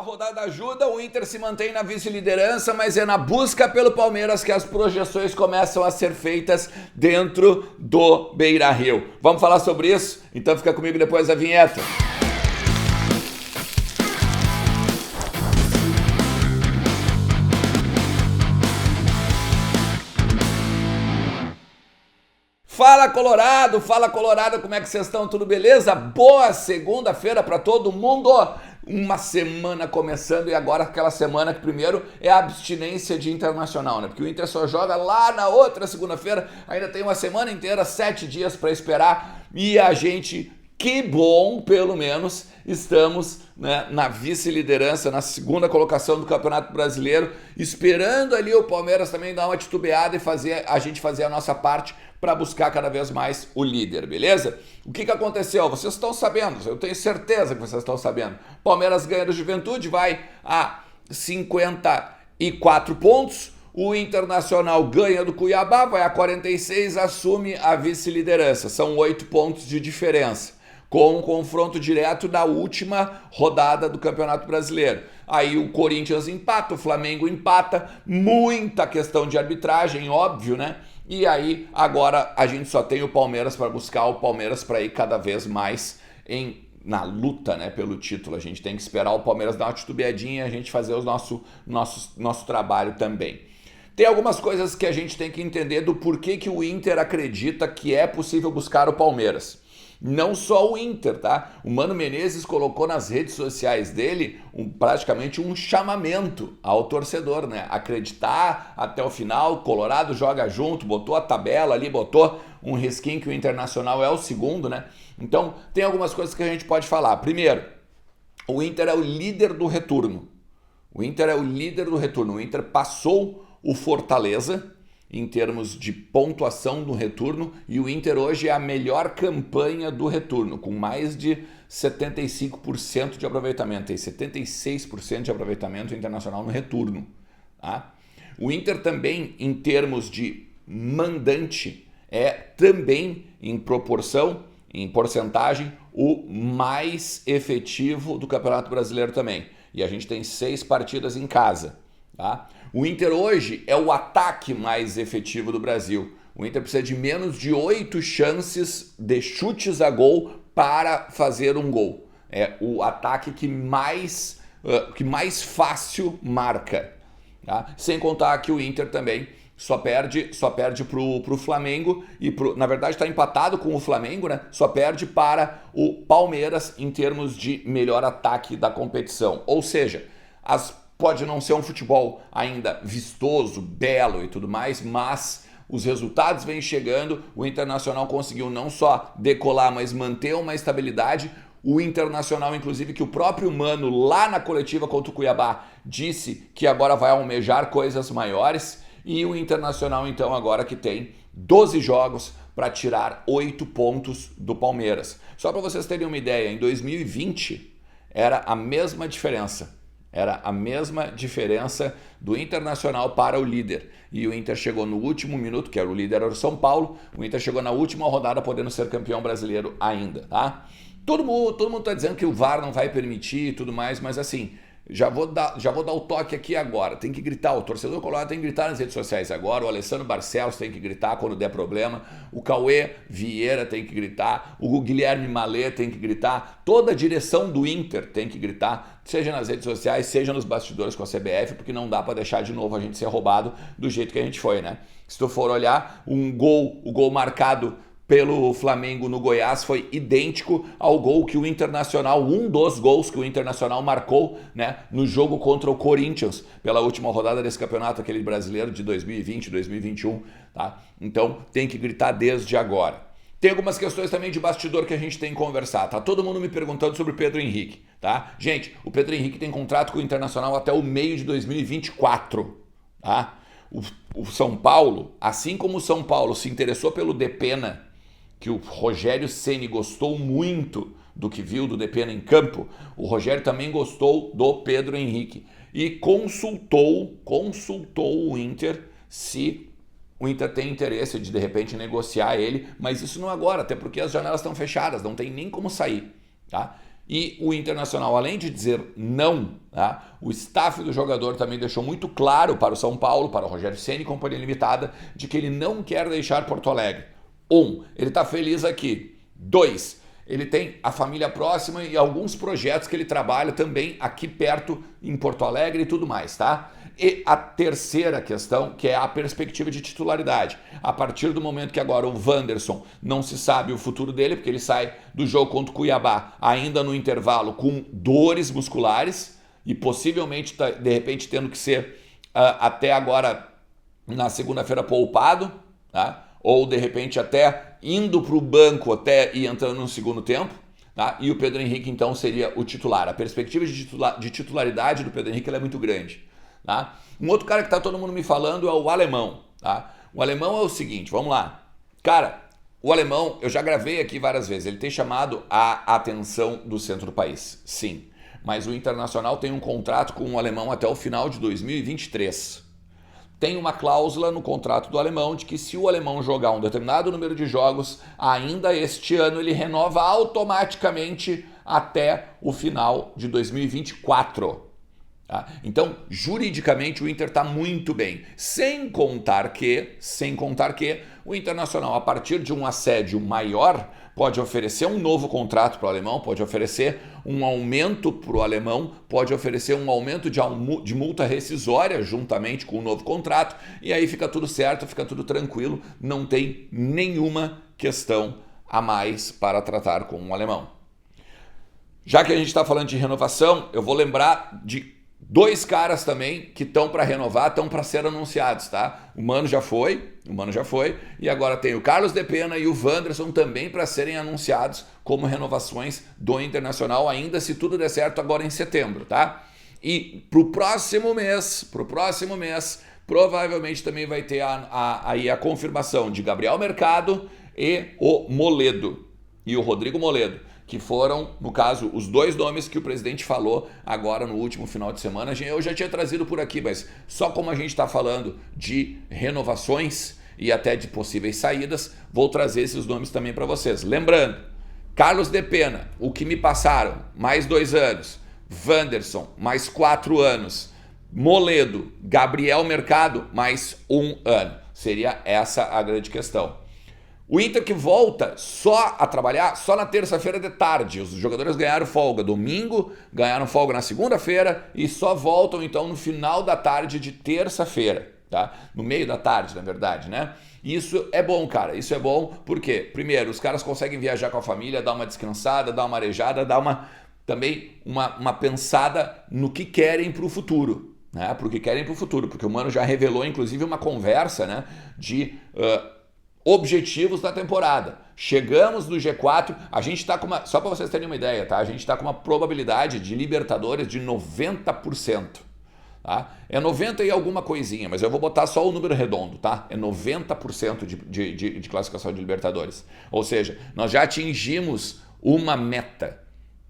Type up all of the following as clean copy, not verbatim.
rodada ajuda, o Inter se mantém na vice-liderança, mas é na busca pelo Palmeiras que as projeções começam a ser feitas dentro do Beira-Rio. Vamos falar sobre isso? Então fica comigo depois da vinheta. Fala Colorado, como é que vocês estão? Tudo beleza? Boa segunda-feira para todo mundo! Uma semana começando e agora aquela semana que primeiro é a abstinência de Internacional, né? Porque o Inter só joga lá na outra segunda-feira, ainda tem uma semana inteira, 7 dias para esperar e a gente, que bom, pelo menos, estamos, né, na vice-liderança, na segunda colocação do Campeonato Brasileiro, esperando ali o Palmeiras também dar uma titubeada e a gente fazer a nossa parte para buscar cada vez mais o líder, beleza? O que aconteceu? Vocês estão sabendo, eu tenho certeza que vocês estão sabendo. Palmeiras ganha do Juventude, vai a 54 pontos. O Internacional ganha do Cuiabá, vai a 46, assume a vice-liderança. São 8 pontos de diferença, com um confronto direto da última rodada do Campeonato Brasileiro. Aí o Corinthians empata, o Flamengo empata, muita questão de arbitragem, óbvio, né? E aí agora a gente só tem o Palmeiras para buscar, o Palmeiras para ir cada vez mais na luta, né, pelo título. A gente tem que esperar o Palmeiras dar uma titubeadinha e a gente fazer o nosso trabalho também. Tem algumas coisas que a gente tem que entender do porquê que o Inter acredita que é possível buscar o Palmeiras. Não só o Inter, tá? O Mano Menezes colocou nas redes sociais dele praticamente um chamamento ao torcedor, né? Acreditar até o final, Colorado joga junto, botou a tabela ali, botou um risquinho que o Internacional é o segundo, né? Então, tem algumas coisas que a gente pode falar. Primeiro, o Inter é o líder do retorno. O Inter passou o Fortaleza em termos de pontuação do retorno, e o Inter hoje é a melhor campanha do retorno, com mais de 75% de aproveitamento, tem 76% de aproveitamento Internacional no retorno. Tá? O Inter também, em termos de mandante, é também em proporção, em porcentagem, o mais efetivo do Campeonato Brasileiro também. E a gente tem 6 partidas em casa. Tá? O Inter hoje é o ataque mais efetivo do Brasil. O Inter precisa de menos de 8 chances de chutes a gol para fazer um gol. É o ataque que mais fácil marca. Tá? Sem contar que o Inter também só perde pro Flamengo na verdade está empatado com o Flamengo, né? Só perde para o Palmeiras em termos de melhor ataque da competição. Ou seja, pode não ser um futebol ainda vistoso, belo e tudo mais, mas os resultados vêm chegando. O Internacional conseguiu não só decolar, mas manter uma estabilidade. O Internacional, inclusive, que o próprio Mano, lá na coletiva contra o Cuiabá, disse que agora vai almejar coisas maiores. E o Internacional, então, agora que tem 12 jogos para tirar 8 pontos do Palmeiras. Só para vocês terem uma ideia, em 2020 era a mesma diferença. Era a mesma diferença do Internacional para o líder. E o Inter chegou no último minuto, que era o líder, era o São Paulo. O Inter chegou na última rodada podendo ser campeão brasileiro ainda, tá? Todo mundo tá dizendo que o VAR não vai permitir e tudo mais, mas assim, já vou dar o toque aqui agora. Tem que gritar, o torcedor colorado tem que gritar nas redes sociais agora, o Alessandro Barcelos tem que gritar quando der problema, o Cauê Vieira tem que gritar, o Guilherme Malê tem que gritar, toda a direção do Inter tem que gritar, seja nas redes sociais, seja nos bastidores com a CBF, porque não dá para deixar de novo a gente ser roubado do jeito que a gente foi, né? Se tu for olhar, o gol marcado pelo Flamengo no Goiás foi idêntico ao gol que o Internacional, um dos gols que o Internacional marcou, né, no jogo contra o Corinthians, pela última rodada desse campeonato, aquele brasileiro de 2020, 2021, tá? Então tem que gritar desde agora. Tem algumas questões também de bastidor que a gente tem que conversar. Tá todo mundo me perguntando sobre o Pedro Henrique, tá? Gente, o Pedro Henrique tem contrato com o Internacional até o meio de 2024, tá? O São Paulo, assim como o São Paulo se interessou pelo Depena, que o Rogério Ceni gostou muito do que viu do Depena em campo, o Rogério também gostou do Pedro Henrique e consultou o Inter se o Inter tem interesse de repente negociar ele, mas isso não agora, até porque as janelas estão fechadas, não tem nem como sair, tá? E o Internacional, além de dizer não, tá, o staff do jogador também deixou muito claro para o São Paulo, para o Rogério Ceni e Companhia Limitada, de que ele não quer deixar Porto Alegre. 1, ele está feliz aqui. 2, ele tem a família próxima e alguns projetos que ele trabalha também aqui perto em Porto Alegre e tudo mais, tá? E a terceira questão, que é a perspectiva de titularidade. A partir do momento que agora o Wanderson não se sabe o futuro dele, porque ele sai do jogo contra o Cuiabá ainda no intervalo com dores musculares e possivelmente, de repente, tendo que ser até agora na segunda-feira poupado, tá? Ou de repente até indo para o banco até e entrando no segundo tempo. Tá? E o Pedro Henrique então seria o titular. A perspectiva de titularidade do Pedro Henrique é muito grande. Tá? Um outro cara que tá todo mundo me falando é o Alemão. Tá? O Alemão é o seguinte, vamos lá. Cara, o Alemão, eu já gravei aqui várias vezes, ele tem chamado a atenção do centro do país, sim. Mas o Internacional tem um contrato com o Alemão até o final de 2023. Tem uma cláusula no contrato do Alemão de que se o Alemão jogar um determinado número de jogos, ainda este ano ele renova automaticamente até o final de 2024. Tá? Então, juridicamente, o Inter está muito bem. Sem contar que o Internacional, a partir de um assédio maior, pode oferecer um novo contrato para o alemão, pode oferecer um aumento para o alemão, pode oferecer um aumento de multa rescisória juntamente com o novo contrato, e aí fica tudo certo, fica tudo tranquilo, não tem nenhuma questão a mais para tratar com o alemão. Já que a gente está falando de renovação, eu vou lembrar de 2 caras também que estão para renovar, estão para ser anunciados, tá? O Mano já foi, e agora tem o Carlos de Pena e o Wanderson também para serem anunciados como renovações do Internacional, ainda se tudo der certo agora em setembro, tá? E pro próximo mês, provavelmente também vai ter aí a confirmação de Gabriel Mercado e o Moledo, e o Rodrigo Moledo, que foram, no caso, os 2 nomes que o presidente falou agora no último final de semana. Eu já tinha trazido por aqui, mas só como a gente está falando de renovações e até de possíveis saídas, vou trazer esses nomes também para vocês. Lembrando, Carlos de Pena, o que me passaram, mais 2 anos. Wanderson, mais 4 anos. Moledo, Gabriel Mercado, mais 1 ano. Seria essa a grande questão. O Inter que volta só a trabalhar só na terça-feira de tarde. Os jogadores ganharam folga domingo, ganharam folga na segunda-feira e só voltam então no final da tarde de terça-feira, tá? No meio da tarde, na verdade, né? Isso é bom, cara. Isso é bom porque, primeiro, os caras conseguem viajar com a família, dar uma descansada, dar uma arejada, dar também uma pensada no que querem para o futuro, né? Pro que querem para o futuro, porque o Mano já revelou, inclusive, uma conversa, né, de objetivos da temporada. Chegamos no G4, a gente está com só para vocês terem uma ideia, tá? A gente está com uma probabilidade de Libertadores de 90%. Tá? É 90 e alguma coisinha, mas eu vou botar só o número redondo, tá? É 90% de classificação de Libertadores. Ou seja, nós já atingimos uma meta,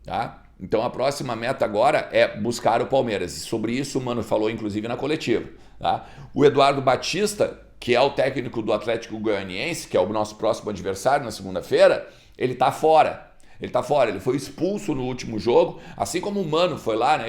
tá? Então a próxima meta agora é buscar o Palmeiras. E sobre isso o Mano falou inclusive na coletiva, tá? O Eduardo Batista, que é o técnico do Atlético Goianiense, que é o nosso próximo adversário na segunda-feira, ele tá fora. Ele foi expulso no último jogo, assim como o Mano foi lá, né?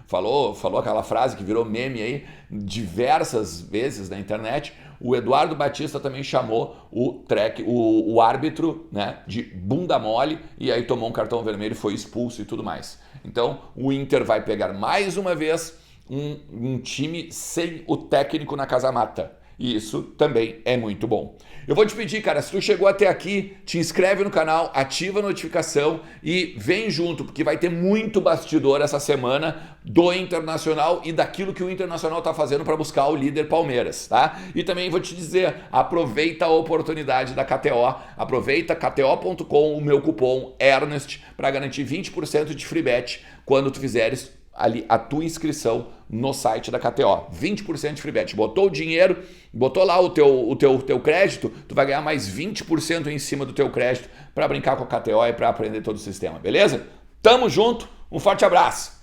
Falou aquela frase que virou meme aí diversas vezes na internet. O Eduardo Batista também chamou o árbitro, né, de bunda mole, e aí tomou um cartão vermelho, foi expulso e tudo mais. Então o Inter vai pegar mais uma vez um time sem o técnico na casa-mata. E isso também é muito bom. Eu vou te pedir, cara, se tu chegou até aqui, te inscreve no canal, ativa a notificação e vem junto, porque vai ter muito bastidor essa semana do Internacional e daquilo que o Internacional tá fazendo para buscar o líder Palmeiras, tá? E também vou te dizer, aproveita a oportunidade da KTO, aproveita kto.com, o meu cupom ERNEST, para garantir 20% de free bet quando tu fizeres ali a tua inscrição no site da KTO. 20% de free bet. Botou o dinheiro, botou lá o teu crédito, tu vai ganhar mais 20% em cima do teu crédito para brincar com a KTO e para aprender todo o sistema, beleza? Tamo junto, um forte abraço!